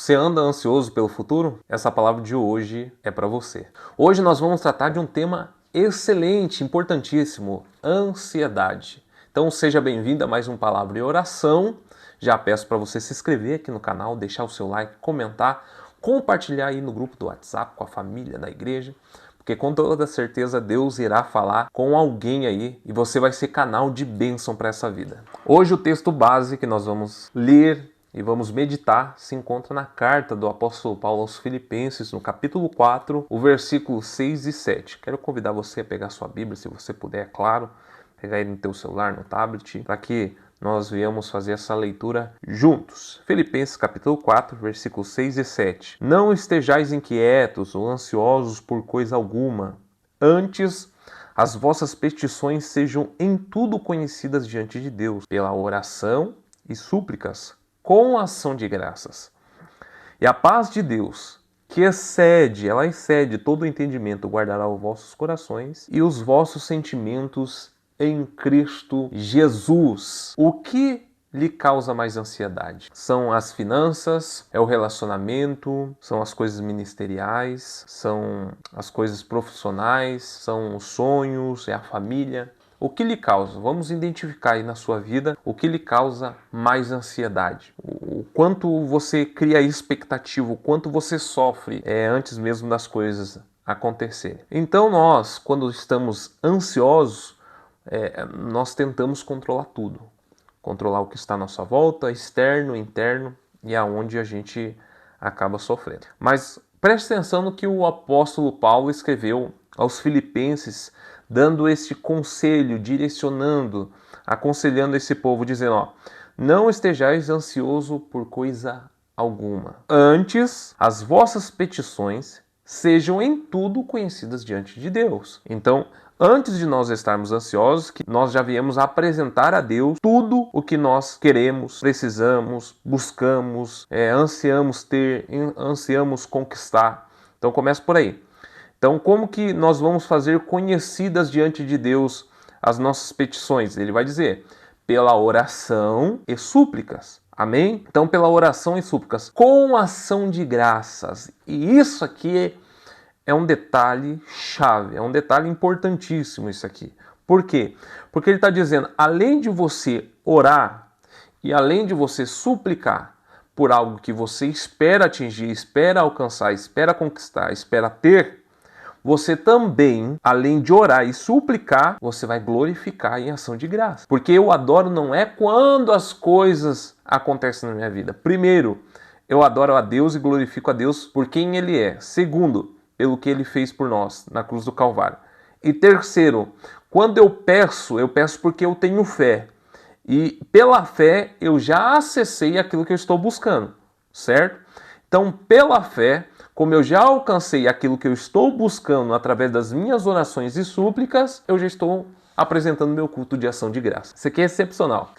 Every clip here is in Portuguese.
Você anda ansioso pelo futuro? Essa palavra de hoje é para você. Hoje nós vamos tratar de um tema excelente, importantíssimo: ansiedade. Então seja bem-vindo a mais um Palavra e Oração. Já peço para você se inscrever aqui no canal, deixar o seu like, comentar, compartilhar aí no grupo do WhatsApp com a família da igreja, porque com toda certeza Deus irá falar com alguém aí e você vai ser canal de bênção para essa vida. Hoje o texto base que nós vamos ler e vamos meditar se encontra na carta do apóstolo Paulo aos Filipenses, no capítulo 4, o versículo 6 e 7. Quero convidar você a pegar sua Bíblia, se você puder, é claro, pegar aí no teu celular, no tablet, para que nós viemos fazer essa leitura juntos. Filipenses capítulo 4, versículos 6 e 7. Não estejais inquietos ou ansiosos por coisa alguma. Antes, as vossas petições sejam em tudo conhecidas diante de Deus, pela oração e súplicas, com ação de graças. E a paz de Deus, que excede todo o entendimento, guardará os vossos corações e os vossos sentimentos em Cristo Jesus. O que lhe causa mais ansiedade? São as finanças, é o relacionamento, são as coisas ministeriais, são as coisas profissionais, são os sonhos, é a família. O que lhe causa? Vamos identificar aí na sua vida o que lhe causa mais ansiedade. O quanto você cria expectativa, o quanto você sofre antes mesmo das coisas acontecerem. Então nós, quando estamos ansiosos, nós tentamos controlar tudo. Controlar o que está à nossa volta, externo, interno, e aonde a gente acaba sofrendo. Mas preste atenção no que o apóstolo Paulo escreveu aos Filipenses, dando esse conselho, direcionando, aconselhando esse povo, dizendo, não estejais ansioso por coisa alguma. Antes, as vossas petições sejam em tudo conhecidas diante de Deus. Então, antes de nós estarmos ansiosos, que nós já viemos apresentar a Deus tudo o que nós queremos, precisamos, buscamos, ansiamos ter, ansiamos conquistar. Então começa por aí. Então como que nós vamos fazer conhecidas diante de Deus as nossas petições? Ele vai dizer, pela oração e súplicas. Amém? Então pela oração e súplicas, com ação de graças. E isso aqui é um detalhe chave, é um detalhe importantíssimo isso aqui. Por quê? Porque ele está dizendo, além de você orar e além de você suplicar por algo que você espera atingir, espera alcançar, espera conquistar, espera ter, você também, além de orar e suplicar, você vai glorificar em ação de graça. Porque eu adoro não é quando as coisas acontecem na minha vida. Primeiro, eu adoro a Deus e glorifico a Deus por quem Ele é. Segundo, pelo que Ele fez por nós na cruz do Calvário. E terceiro, quando eu peço porque eu tenho fé. E pela fé eu já acessei aquilo que eu estou buscando, certo? Então, pela fé, como eu já alcancei aquilo que eu estou buscando através das minhas orações e súplicas, eu já estou apresentando meu culto de ação de graça. Isso aqui é excepcional,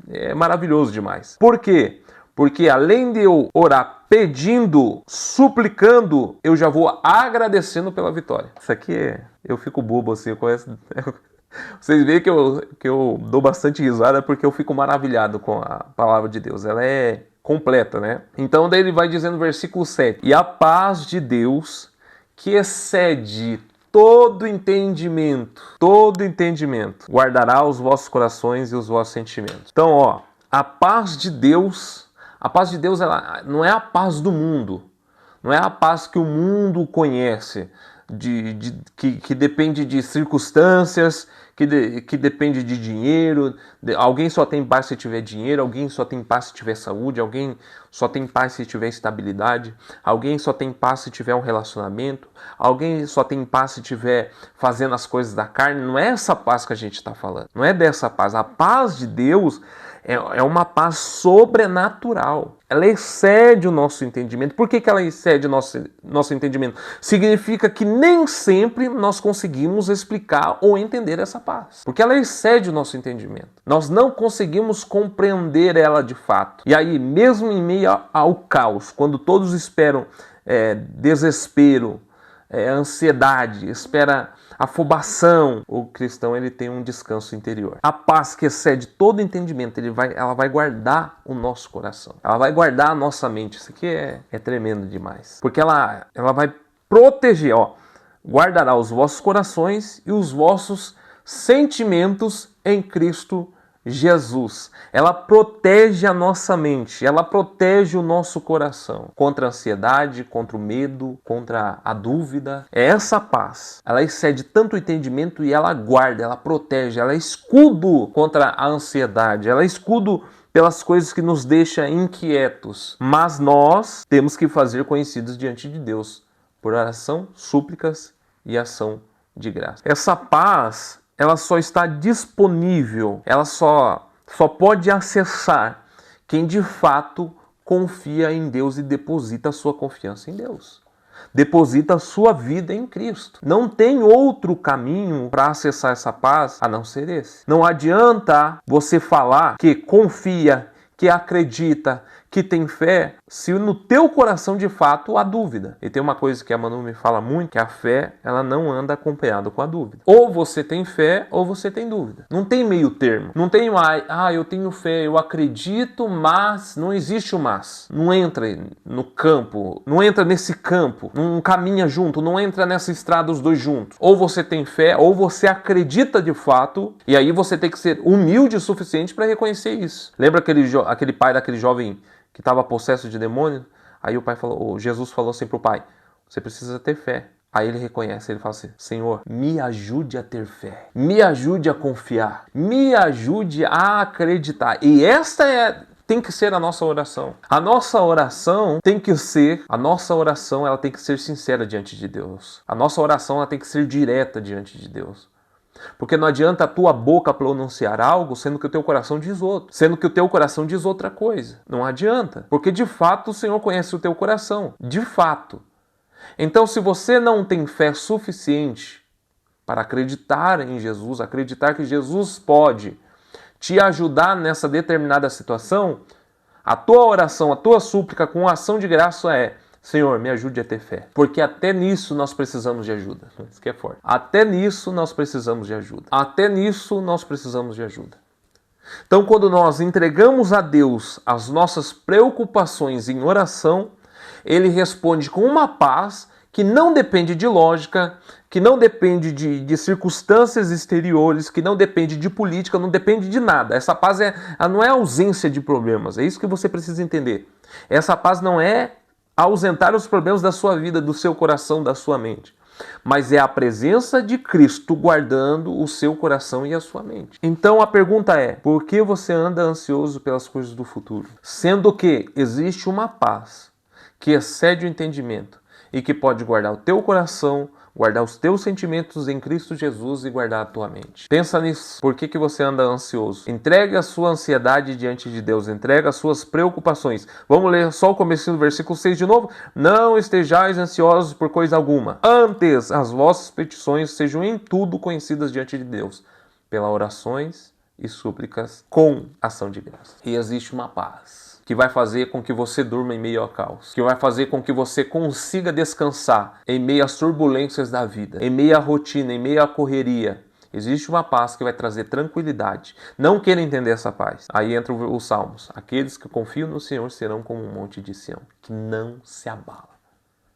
é maravilhoso demais. Por quê? Porque além de eu orar pedindo, suplicando, eu já vou agradecendo pela vitória. Isso aqui eu fico bobo assim, eu conheço... Vocês veem que eu dou bastante risada porque eu fico maravilhado com a palavra de Deus. Ela é completa, né? Então daí ele vai dizendo no versículo 7. E a paz de Deus, que excede todo entendimento, guardará os vossos corações e os vossos sentimentos. Então, a paz de Deus, ela não é a paz do mundo, não é a paz que o mundo conhece, que depende de circunstâncias, que depende de dinheiro. Alguém só tem paz se tiver dinheiro, alguém só tem paz se tiver saúde, alguém só tem paz se tiver estabilidade, alguém só tem paz se tiver um relacionamento, alguém só tem paz se tiver fazendo as coisas da carne. Não é essa paz que a gente está falando, não é dessa paz. A paz de Deus é uma paz sobrenatural. Ela excede o nosso entendimento. Por que ela excede o nosso entendimento? Significa que nem sempre nós conseguimos explicar ou entender essa paz. Porque ela excede o nosso entendimento. Nós não conseguimos compreender ela de fato. E aí, mesmo em meio ao caos, quando todos esperam desespero, ansiedade, espera afobação. O cristão, ele tem um descanso interior. A paz que excede todo entendimento, ela vai guardar o nosso coração. Ela vai guardar a nossa mente. Isso aqui é tremendo demais. Porque ela vai proteger, guardará os vossos corações e os vossos sentimentos em Cristo Jesus. Ela protege a nossa mente, ela protege o nosso coração contra a ansiedade, contra o medo, contra a dúvida. É essa paz. Ela excede tanto o entendimento e ela guarda, ela protege, ela é escudo contra a ansiedade, ela é escudo pelas coisas que nos deixam inquietos. Mas nós temos que fazer conhecidos diante de Deus por oração, súplicas e ação de graça. Essa paz, ela só está disponível, ela só pode acessar quem de fato confia em Deus e deposita a sua confiança em Deus. Deposita a sua vida em Cristo. Não tem outro caminho para acessar essa paz a não ser esse. Não adianta você falar que confia, que acredita, que tem fé, se no teu coração de fato há dúvida. E tem uma coisa que a Manu me fala muito, que a fé, ela não anda acompanhada com a dúvida. Ou você tem fé, ou você tem dúvida. Não tem meio termo. Não tem eu tenho fé, eu acredito, mas não existe o mas. Não entra no campo, não entra nesse campo, não caminha junto, não entra nessa estrada os dois juntos. Ou você tem fé, ou você acredita de fato, e aí você tem que ser humilde o suficiente para reconhecer isso. Lembra aquele pai daquele jovem que estava possesso de demônio? Aí o pai falou, Jesus falou assim pro pai, você precisa ter fé. Aí ele reconhece, ele fala assim, Senhor, me ajude a ter fé, me ajude a confiar, me ajude a acreditar. E esta tem que ser a nossa oração. A nossa oração ela tem que ser sincera diante de Deus. A nossa oração ela tem que ser direta diante de Deus. Porque não adianta a tua boca pronunciar algo, sendo que o teu coração diz outro. Sendo que o teu coração diz outra coisa. Não adianta. Porque de fato o Senhor conhece o teu coração. De fato. Então se você não tem fé suficiente para acreditar em Jesus, acreditar que Jesus pode te ajudar nessa determinada situação, a tua oração, a tua súplica com ação de graça é: Senhor, me ajude a ter fé. Porque até nisso nós precisamos de ajuda. Isso que é forte. Até nisso nós precisamos de ajuda. Até nisso nós precisamos de ajuda. Então, quando nós entregamos a Deus as nossas preocupações em oração, Ele responde com uma paz que não depende de lógica, que não depende de circunstâncias exteriores, que não depende de política, não depende de nada. Essa paz não é ausência de problemas. É isso que você precisa entender. Essa paz não é ausentar os problemas da sua vida, do seu coração, da sua mente. Mas é a presença de Cristo guardando o seu coração e a sua mente. Então a pergunta é, por que você anda ansioso pelas coisas do futuro? Sendo que existe uma paz que excede o entendimento e que pode guardar o teu coração, guardar os teus sentimentos em Cristo Jesus e guardar a tua mente. Pensa nisso. Por que você anda ansioso? Entregue a sua ansiedade diante de Deus. Entregue as suas preocupações. Vamos ler só o comecinho do versículo 6 de novo. Não estejais ansiosos por coisa alguma. Antes, as vossas petições sejam em tudo conhecidas diante de Deus, pelas orações e súplicas com ação de graça. E existe uma paz que vai fazer com que você durma em meio ao caos, que vai fazer com que você consiga descansar em meio às turbulências da vida, em meio à rotina, em meio à correria. Existe uma paz que vai trazer tranquilidade. Não queira entender essa paz. Aí entra os Salmos. Aqueles que confiam no Senhor serão como um monte de Sião, que não se abala.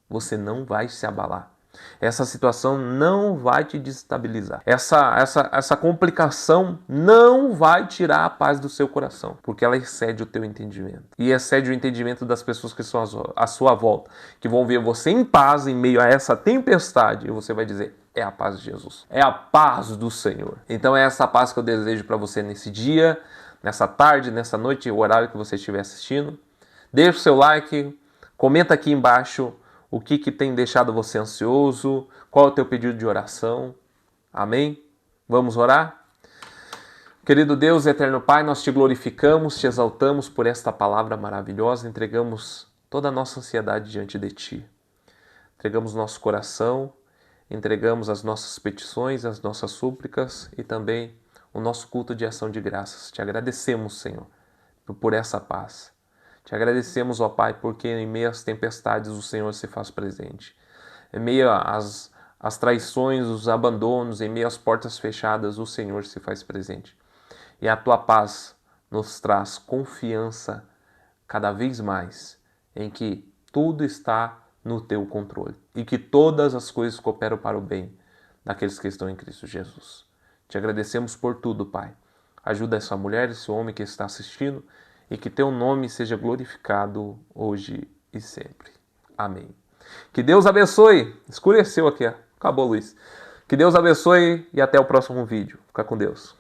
Você não vai se abalar. Essa situação não vai te desestabilizar. Essa complicação não vai tirar a paz do seu coração, porque ela excede o teu entendimento. E excede o entendimento das pessoas que estão à sua volta, que vão ver você em paz em meio a essa tempestade, e você vai dizer: é a paz de Jesus. É a paz do Senhor. Então é essa paz que eu desejo para você nesse dia, nessa tarde, nessa noite, o horário que você estiver assistindo. Deixa o seu like, comenta aqui embaixo o que tem deixado você ansioso, qual é o teu pedido de oração. Amém? Vamos orar? Querido Deus, eterno Pai, nós te glorificamos, te exaltamos por esta palavra maravilhosa, entregamos toda a nossa ansiedade diante de Ti. Entregamos nosso coração, entregamos as nossas petições, as nossas súplicas e também o nosso culto de ação de graças. Te agradecemos, Senhor, por essa paz. Te agradecemos, ó Pai, porque em meio às tempestades o Senhor se faz presente. Em meio às traições, os abandonos, em meio às portas fechadas, o Senhor se faz presente. E a tua paz nos traz confiança cada vez mais em que tudo está no teu controle e que todas as coisas cooperam para o bem daqueles que estão em Cristo Jesus. Te agradecemos por tudo, Pai. Ajuda essa mulher, esse homem que está assistindo e que teu nome seja glorificado hoje e sempre. Amém. Que Deus abençoe. Escureceu aqui, acabou, Luiz. Que Deus abençoe e até o próximo vídeo. Fica com Deus.